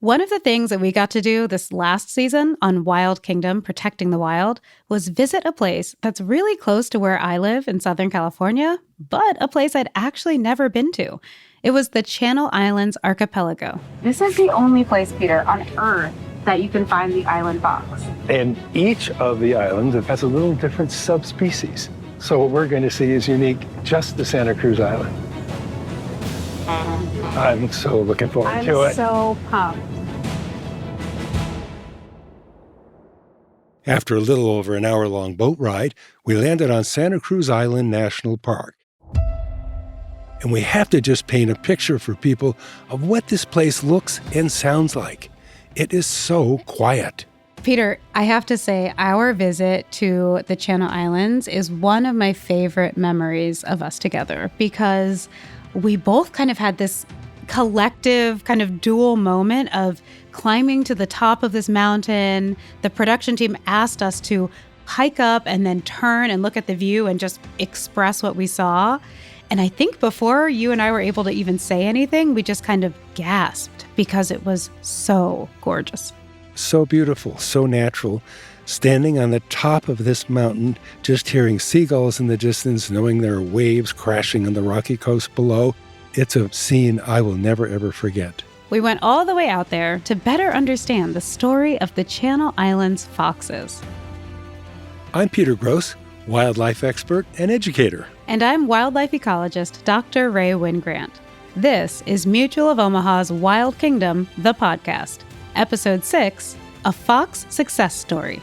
One of the things that we got to do this last season on Wild Kingdom, Protecting the Wild, was visit a place that's really close to where I live in Southern California, but a place I'd actually never been to. It was the Channel Islands archipelago. This is the only place, Peter, on Earth that you can find the island fox. And each of the islands has a little different subspecies. So what we're going to see is unique just to Santa Cruz Island. I'm so looking forward to it. I'm so pumped. After a little over an hour-long boat ride, we landed on Santa Cruz Island National Park. And we have to just paint a picture for people of what this place looks and sounds like. It is so quiet. Peter, I have to say, our visit to the Channel Islands is one of my favorite memories of us together because we both kind of had this collective kind of dual moment of climbing to the top of this mountain. The production team asked us to hike up and then turn and look at the view and just express what we saw. And I think before you and I were able to even say anything, we just kind of gasped because it was so gorgeous. So beautiful, so natural. Standing on the top of this mountain, just hearing seagulls in the distance, knowing there are waves crashing on the rocky coast below. It's a scene I will never, ever forget. We went all the way out there to better understand the story of the Channel Islands foxes. I'm Peter Gross, wildlife expert and educator. And I'm wildlife ecologist Dr. Ray Wingrant. This is Mutual of Omaha's Wild Kingdom, the podcast. Episode 6, A Fox Success Story.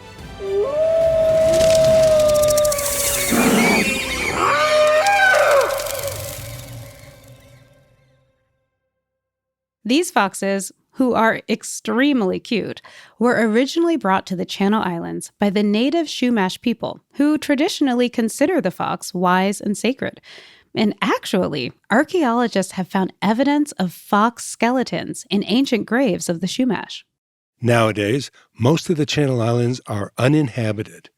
These foxes, who are extremely cute, were originally brought to the Channel Islands by the native Chumash people, who traditionally consider the fox wise and sacred. And actually, archaeologists have found evidence of fox skeletons in ancient graves of the Chumash. Nowadays, most of the Channel Islands are uninhabited.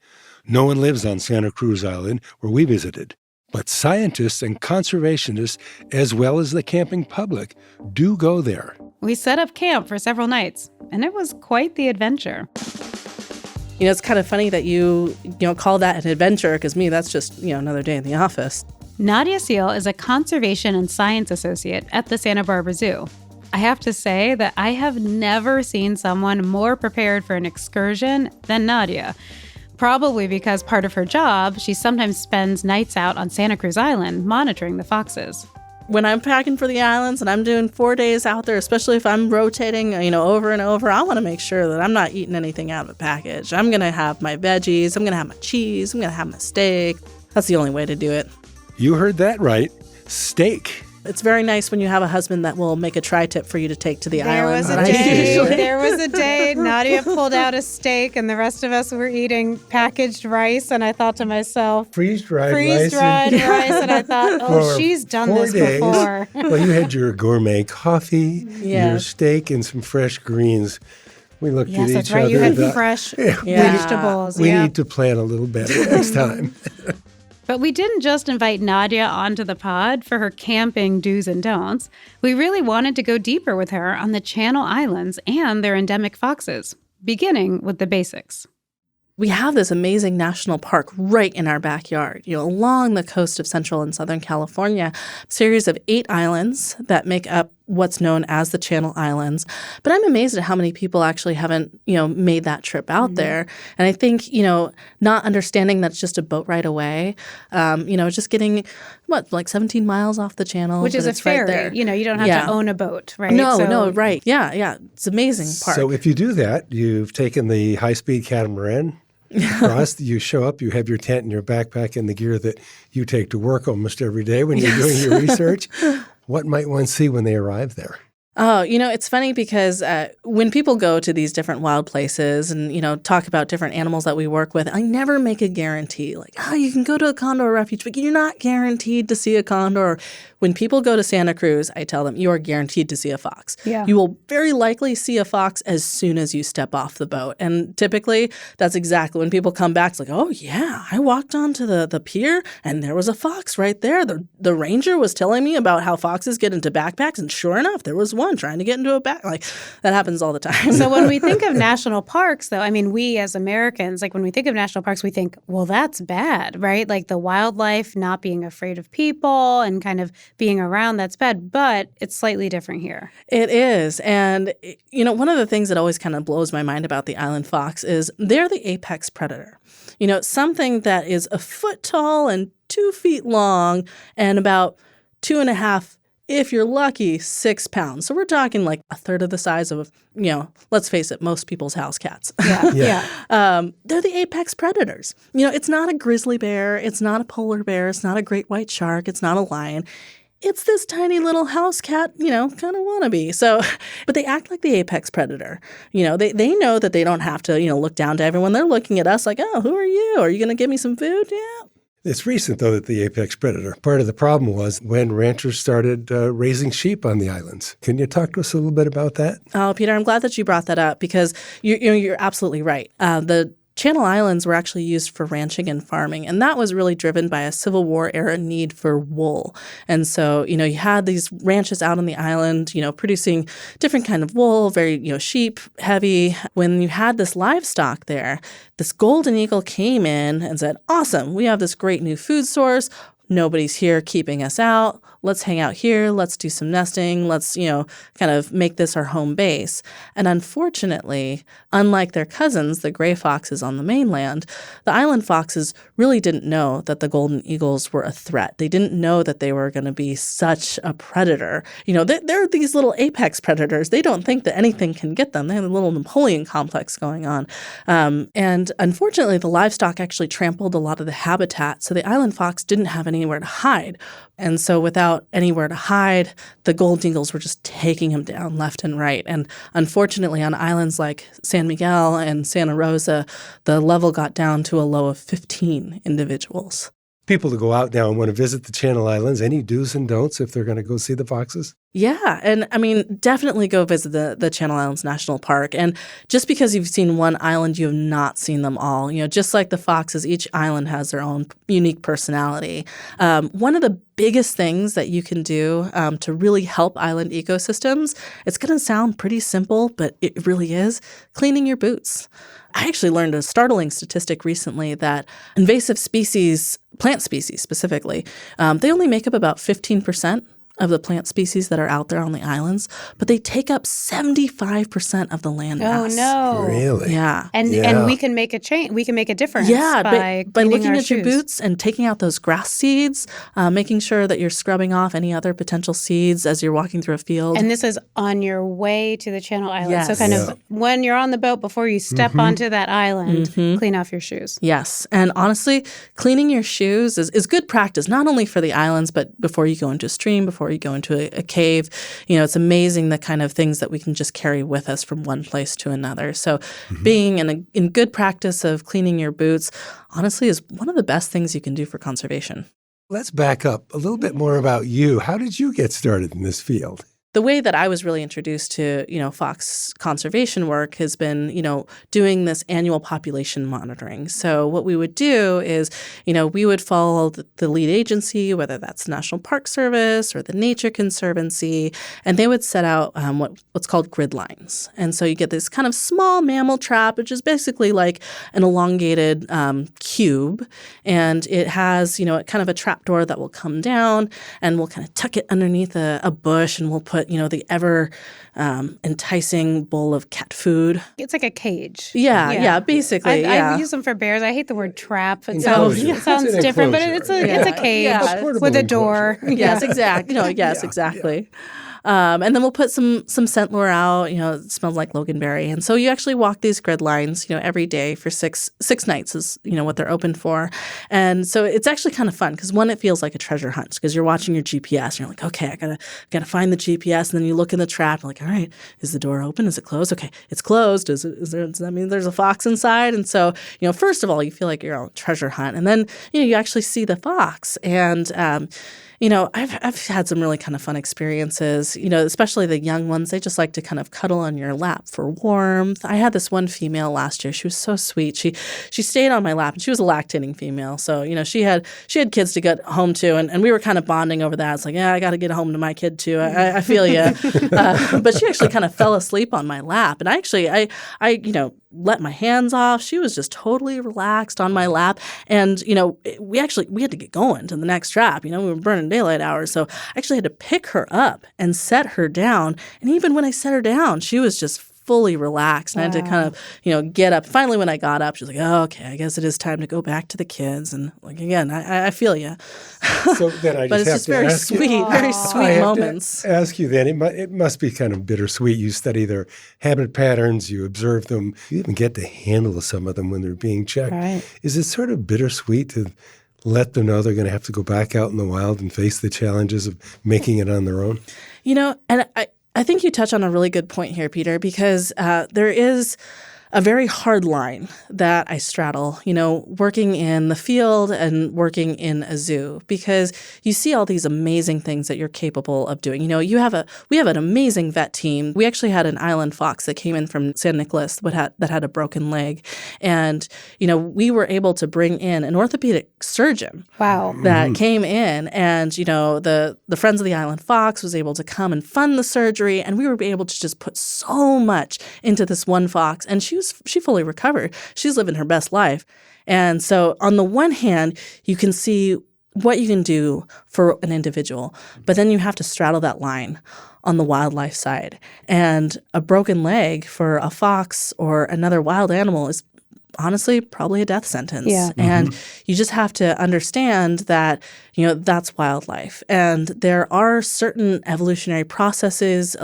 No one lives on Santa Cruz Island, where we visited. But scientists and conservationists, as well as the camping public, do go there. We set up camp for several nights, and it was quite the adventure. You know, it's kind of funny that you call that an adventure, because me, that's just, another day in the office. Nadya Seal is a conservation and science associate at the Santa Barbara Zoo. I have to say that I have never seen someone more prepared for an excursion than Nadya. Probably because part of her job, she sometimes spends nights out on Santa Cruz Island monitoring the foxes. When I'm packing for the islands and I'm doing 4 days out there, especially if I'm rotating, over and over, I want to make sure that I'm not eating anything out of a package. I'm going to have my veggies, I'm going to have my cheese, I'm going to have my steak. That's the only way to do it. You heard that right. Steak. It's very nice when you have a husband that will make a tri-tip for you to take to the island. There was a day Nadya pulled out a steak and the rest of us were eating packaged rice. And I thought to myself, freeze-dried rice. And I thought, she's done this days. before. Well, you had your gourmet coffee, your steak, and some fresh greens. We looked at each other. Yes, that's right. You had fresh vegetables. We need to plan a little better next time. But we didn't just invite Nadya onto the pod for her camping do's and don'ts. We really wanted to go deeper with her on the Channel Islands and their endemic foxes, beginning with the basics. We have this amazing national park right in our backyard, along the coast of Central and Southern California, a series of 8 islands that make up what's known as the Channel Islands. But I'm amazed at how many people actually haven't, made that trip out there. And I think, not understanding that's just a boat ride away, just getting, 17 miles off the channel. Which is a ferry. Right there. You don't have to own a boat, right? No, right. Yeah. It's an amazing park. So if you do that, you've taken the high-speed catamaran across, you show up, you have your tent and your backpack and the gear that you take to work almost every day when you're doing your research. What might one see when they arrive there? Oh, it's funny because when people go to these different wild places and, talk about different animals that we work with, I never make a guarantee. Like, you can go to a condor refuge, but you're not guaranteed to see a condor. when people go to Santa Cruz, I tell them you are guaranteed to see a fox. Yeah. You will very likely see a fox as soon as you step off the boat. And typically, that's exactly when people come back. It's like, oh, yeah, I walked onto the pier and there was a fox right there. The ranger was telling me about how foxes get into backpacks. And sure enough, there was one trying to get into a back. Like, that happens all the time. So when we think of national parks, though, I mean, we as Americans, like when we think of national parks, we think, well, that's bad, right? Like the wildlife not being afraid of people and kind of being around, that's bad. But it's slightly different here. It is. And, one of the things that always kind of blows my mind about the island fox is they're the apex predator. Something that is a foot tall and 2 feet long and about 2.5, if you're lucky, 6 pounds. So we're talking like a third of the size of, let's face it, most people's house cats. Yeah. They're the apex predators. It's not a grizzly bear. It's not a polar bear. It's not a great white shark. It's not a lion. It's this tiny little house cat, kind of wannabe. So, but they act like the apex predator. They know that they don't have to, look down to everyone. They're looking at us like, oh, who are you? Are you going to give me some food? Yeah. It's recent, though, that the apex predator. Part of the problem was when ranchers started raising sheep on the islands. Can you talk to us a little bit about that? Oh, Peter, I'm glad that you brought that up because you're absolutely right. The Channel Islands were actually used for ranching and farming, and that was really driven by a Civil War era need for wool. And so, you had these ranches out on the island, producing different kind of wool, very, sheep heavy. When you had this livestock there, this golden eagle came in and said, awesome, we have this great new food source. Nobody's here keeping us out. Let's hang out here. Let's do some nesting. Let's, kind of make this our home base. And unfortunately, unlike their cousins, the gray foxes on the mainland, the island foxes really didn't know that the golden eagles were a threat. They didn't know that they were going to be such a predator. They're these little apex predators. They don't think that anything can get them. They have a little Napoleon complex going on. And unfortunately, the livestock actually trampled a lot of the habitat. So the island fox didn't have anywhere to hide. And so without anywhere to hide, the golden eagles were just taking him down left and right. And unfortunately, on islands like San Miguel and Santa Rosa, the level got down to a low of 15 individuals. People to go out now and want to visit the Channel Islands, any do's and don'ts if they're going to go see the foxes? Yeah. And I mean, definitely go visit the Channel Islands National Park. And just because you've seen one island, you have not seen them all. Just like the foxes, each island has their own unique personality. One of the biggest things that you can do to really help island ecosystems, it's going to sound pretty simple, but it really is, cleaning your boots. I actually learned a startling statistic recently that invasive species, plant species specifically, they only make up about 15% of the plant species that are out there on the islands, but they take up 75% of the land mass. Oh, no. Really? Yeah. And we can make a change. We can make a difference by looking at your shoes. boots and taking out those grass seeds, making sure that you're scrubbing off any other potential seeds as you're walking through a field. And this is on your way to the Channel Islands. Yes. So kind of when you're on the boat, before you step onto that island, clean off your shoes. Yes. And honestly, cleaning your shoes is good practice, not only for the islands, but before you go into a stream, before you go into a cave. It's amazing the kind of things that we can just carry with us from one place to another. So being in good practice of cleaning your boots, honestly, is one of the best things you can do for conservation. Let's back up a little bit more about you. How did you get started in this field? The way that I was really introduced to, fox conservation work has been, doing this annual population monitoring. So what we would do is, we would follow the lead agency, whether that's the National Park Service or the Nature Conservancy, and they would set out what's called grid lines. And so you get this kind of small mammal trap, which is basically like an elongated cube, and it has, kind of a trap door that will come down, and we'll kind of tuck it underneath a bush, and we'll put the ever enticing bowl of cat food. It's like a cage. Yeah, basically. I use them for bears. I hate the word trap. It Enclosure. sounds It's an different, but enclosure. it's a cage portable with a door. Yes, exactly. Exactly. And then we'll put some scent lure out. It smells like loganberry. And so you actually walk these grid lines, every day for six nights is, what they're open for. And so it's actually kind of fun because, one, it feels like a treasure hunt because you're watching your GPS and you're like, okay, I gotta find the GPS. And then you look in the trap and like, all right, is the door open? Is it closed? Okay, it's closed. Does that mean there's a fox inside? And so, first of all, you feel like you're on a treasure hunt. And then, you actually see the fox. And I've had some really kind of fun experiences, especially the young ones. They just like to kind of cuddle on your lap for warmth. I had this one female last year. She was so sweet. She stayed on my lap, and she was a lactating female. So, she had kids to get home to, and we were kind of bonding over that. It's like, yeah, I got to get home to my kid too. I feel you. But she actually kind of fell asleep on my lap. And I let my hands off. She was just totally relaxed on my lap. And, we had to get going to the next trap. We were burning daylight hours. So I actually had to pick her up and set her down. And even when I set her down, she was just fully relaxed. And I had to kind of, get up. Finally, when I got up, she was like, oh, okay, I guess it is time to go back to the kids. And again, I feel you. So then I just but it's just very sweet, very sweet moments. Ask you then, it must be kind of bittersweet. You study their habit patterns, you observe them, you even get to handle some of them when they're being checked. Right. Is it sort of bittersweet to let them know they're going to have to go back out in the wild and face the challenges of making it on their own? And I think you touch on a really good point here, Peter, because there is a very hard line that I straddle, working in the field and working in a zoo, because you see all these amazing things that you're capable of doing. We have an amazing vet team. We actually had an island fox that came in from San Nicolas that had a broken leg. And, we were able to bring in an orthopedic surgeon. Wow. That came in, and, the Friends of the Island Fox was able to come and fund the surgery, and we were able to just put so much into this one fox. And she fully recovered. She's living her best life. And so on the one hand, you can see what you can do for an individual, but then you have to straddle that line on the wildlife side. And a broken leg for a fox or another wild animal is honestly probably a death sentence. Yeah. And you just have to understand that, that's wildlife. And there are certain evolutionary processes,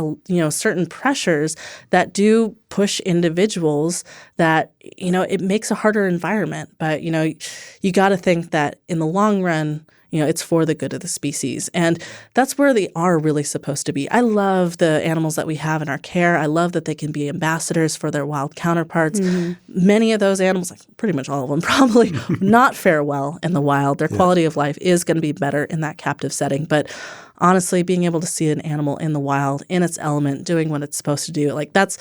certain pressures that do push individuals that, it makes a harder environment. But, you got to think that in the long run, it's for the good of the species. And that's where they are really supposed to be. I love the animals that we have in our care. I love that they can be ambassadors for their wild counterparts. Mm-hmm. Many of those animals, like pretty much all of them, probably not fare well in the wild. Their quality of life is going to be better in that captive setting. But honestly, being able to see an animal in the wild, in its element, doing what it's supposed to do, that's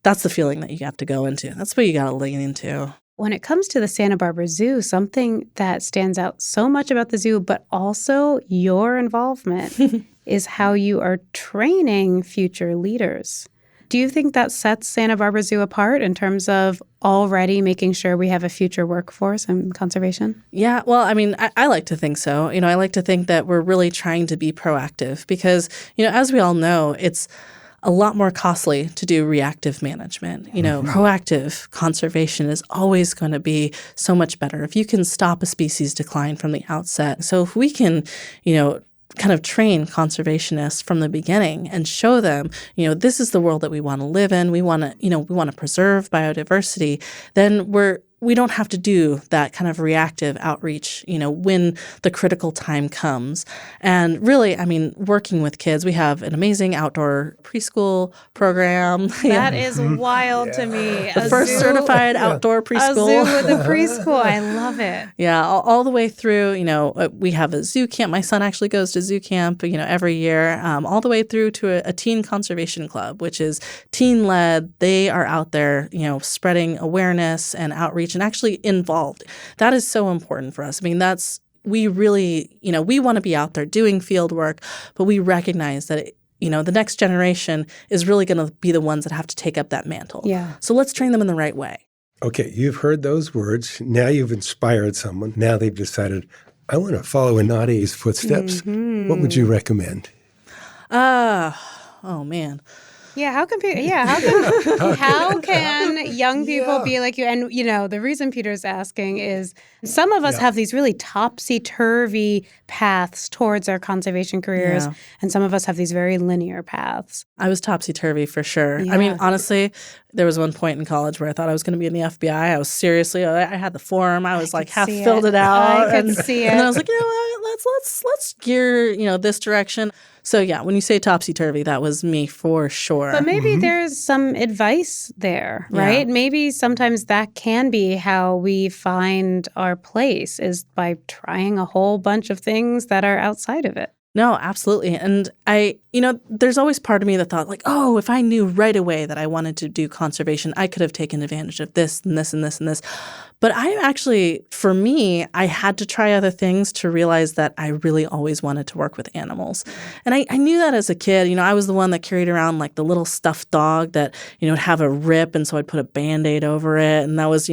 the feeling that you have to go into. That's what you got to lean into. When it comes to the Santa Barbara Zoo, something that stands out so much about the zoo, but also your involvement, is how you are training future leaders. Do you think that sets Santa Barbara Zoo apart in terms of already making sure we have a future workforce in conservation? Yeah, well, I like to think so. I like to think that we're really trying to be proactive because, as we all know, it's a lot more costly to do reactive management. Proactive conservation is always going to be so much better if you can stop a species decline from the outset. So if we can, kind of train conservationists from the beginning and show them, this is the world that we want to live in. We want to preserve biodiversity. Then we don't have to do that kind of reactive outreach, when the critical time comes. And really, working with kids, we have an amazing outdoor preschool program. That is wild to me. The first certified outdoor preschool. A zoo with a preschool. I love it. Yeah, all the way through, we have a zoo camp. My son actually goes to zoo camp, every year, all the way through to a teen conservation club, which is teen-led. They are out there, spreading awareness and outreach and actually involved. That is so important for us. We really, we want to be out there doing field work, but we recognize that, the next generation is really going to be the ones that have to take up that mantle. Yeah. So let's train them in the right way. Okay, you've heard those words. Now you've inspired someone. Now they've decided, I want to follow in Nadya's footsteps. Mm-hmm. What would you recommend? Oh, man. Yeah, how can young people be like you? And, the reason Peter's asking is some of us have these really topsy-turvy paths towards our conservation careers, and some of us have these very linear paths. I was topsy-turvy for sure. Yeah. Honestly, there was one point in college where I thought I was going to be in the FBI. I had the form. I was half filled it out. I could see it. And then I was like, let's gear, this direction. So yeah, when you say topsy-turvy, that was me for sure. But maybe there's some advice there, right? Yeah. Maybe sometimes that can be how we find our place, is by trying a whole bunch of things that are outside of it. No, absolutely. And there's always part of me that thought like, oh, if I knew right away that I wanted to do conservation, I could have taken advantage of this and this and this and this. But for me, I had to try other things to realize that I really always wanted to work with animals. And I knew that as a kid. I was the one that carried around like the little stuffed dog that, would have a rip. And so I'd put a Band-Aid over it. And that was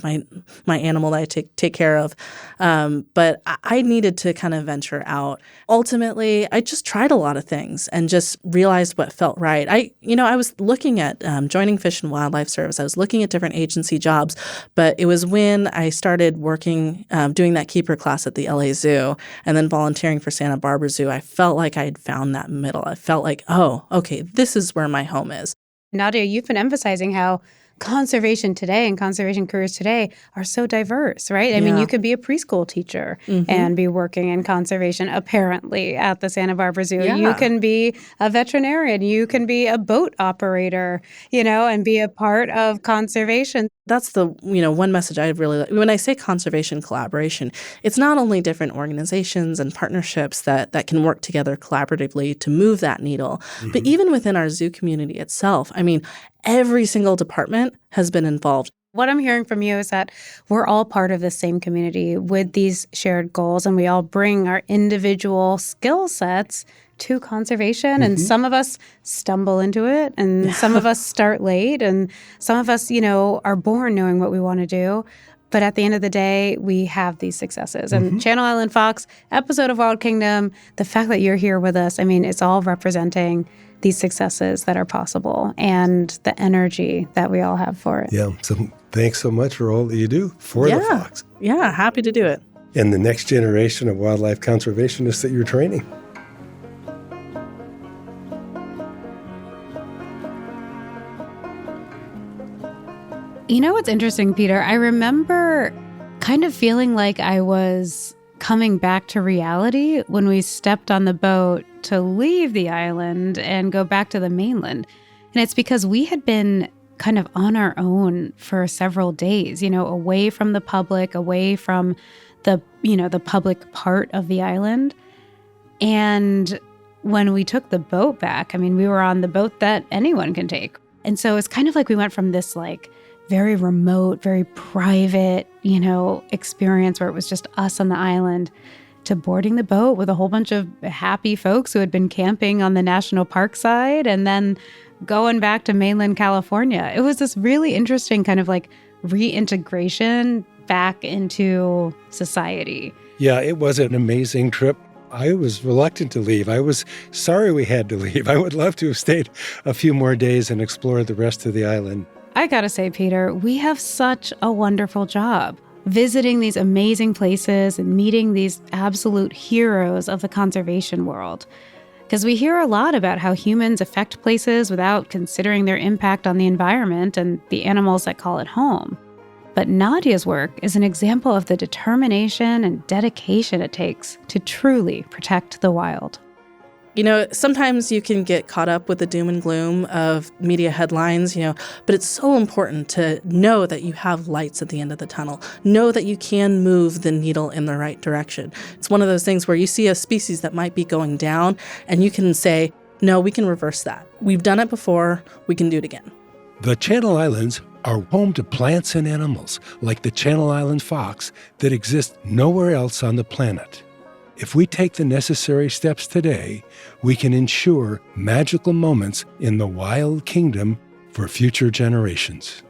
my animal that I take care of. But I needed to kind of venture out. Ultimately, I just tried a lot of things and just realized what felt right. I was looking at joining Fish and Wildlife Service. I was looking at different agency jobs, but it was when I started working, doing that keeper class at the LA Zoo and then volunteering for Santa Barbara Zoo, I felt like I had found that middle. I felt like, oh, okay, this is where my home is. Nadia, you've been emphasizing how conservation today and conservation careers today are so diverse, right? I mean, you could be a preschool teacher and be working in conservation, apparently, at the Santa Barbara Zoo. Yeah. You can be a veterinarian. You can be a boat operator, and be a part of conservation. That's the, one message I really like. When I say conservation collaboration, it's not only different organizations and partnerships that can work together collaboratively to move that needle, but even within our zoo community itself. I mean, every single department has been involved. What I'm hearing from you is that we're all part of the same community with these shared goals, and we all bring our individual skill sets to conservation. And some of us stumble into it, and some of us start late, and some of us, are born knowing what we want to do. But at the end of the day, we have these successes. And Channel Island Fox, episode of Wild Kingdom, the fact that you're here with us, I mean, it's all representing these successes that are possible and the energy that we all have for it. Yeah. So thanks so much for all that you do for the fox. Yeah, happy to do it. And the next generation of wildlife conservationists that you're training. You know what's interesting, Peter? I remember kind of feeling like I was coming back to reality when we stepped on the boat to leave the island and go back to the mainland. And it's because we had been kind of on our own for several days, away from the public, away from the public part of the island. And when we took the boat back, I mean, we were on the boat that anyone can take. And so it's kind of like we went from this like very remote, very private, experience where it was just us on the island to boarding the boat with a whole bunch of happy folks who had been camping on the national park side and then going back to mainland California. It was this really interesting kind of like reintegration back into society. Yeah, it was an amazing trip. I was reluctant to leave. I was sorry we had to leave. I would love to have stayed a few more days and explored the rest of the island. I gotta say, Peter, we have such a wonderful job visiting these amazing places and meeting these absolute heroes of the conservation world. Because we hear a lot about how humans affect places without considering their impact on the environment and the animals that call it home. But Nadya's work is an example of the determination and dedication it takes to truly protect the wild. Sometimes you can get caught up with the doom and gloom of media headlines, but it's so important to know that you have lights at the end of the tunnel. Know that you can move the needle in the right direction. It's one of those things where you see a species that might be going down and you can say, no, we can reverse that. We've done it before. We can do it again. The Channel Islands are home to plants and animals like the Channel Island fox that exist nowhere else on the planet. If we take the necessary steps today, we can ensure magical moments in the wild kingdom for future generations.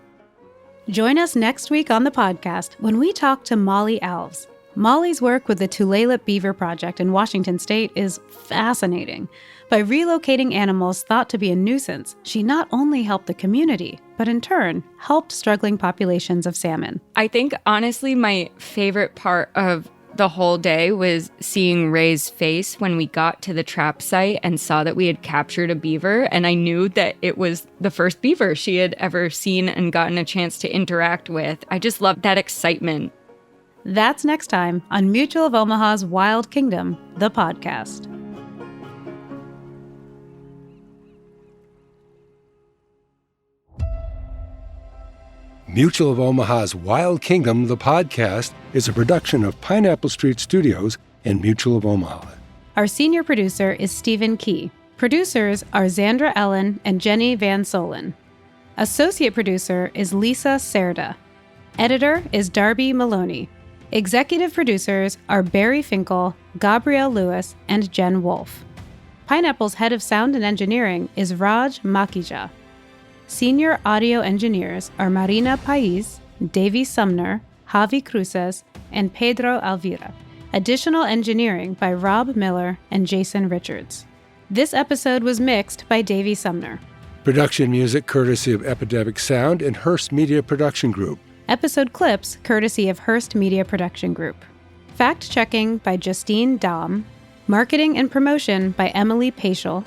Join us next week on the podcast when we talk to Molly Alves. Molly's work with the Tulalip Beaver Project in Washington State is fascinating. By relocating animals thought to be a nuisance, she not only helped the community, but in turn, helped struggling populations of salmon. I think, honestly, my favorite part of the whole day was seeing Ray's face when we got to the trap site and saw that we had captured a beaver. And I knew that it was the first beaver she had ever seen and gotten a chance to interact with. I just loved that excitement. That's next time on Mutual of Omaha's Wild Kingdom, the podcast. Mutual of Omaha's Wild Kingdom, the podcast, is a production of Pineapple Street Studios and Mutual of Omaha. Our senior producer is Stephen Key. Producers are Zandra Ellen and Jenny Van Solen. Associate producer is Lisa Serda. Editor is Darby Maloney. Executive producers are Barry Finkel, Gabrielle Lewis, and Jen Wolfe. Pineapple's head of sound and engineering is Raj Makija. Senior audio engineers are Marina Pais, Davy Sumner, Javi Cruces, and Pedro Alvira. Additional engineering by Rob Miller and Jason Richards. This episode was mixed by Davy Sumner. Production music courtesy of Epidemic Sound and Hearst Media Production Group. Episode clips courtesy of Hearst Media Production Group. Fact-checking by Justine Dahm. Marketing and promotion by Emily Paschal.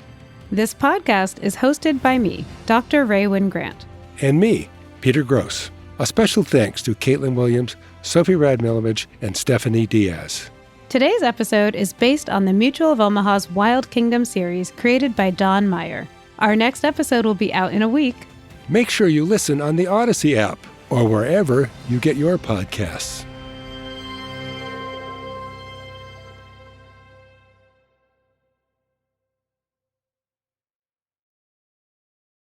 This podcast is hosted by me, Dr. Raywyn Grant. And me, Peter Gross. A special thanks to Caitlin Williams, Sophie Radmilovich, and Stephanie Diaz. Today's episode is based on the Mutual of Omaha's Wild Kingdom series created by Don Meyer. Our next episode will be out in a week. Make sure you listen on the Odyssey app or wherever you get your podcasts.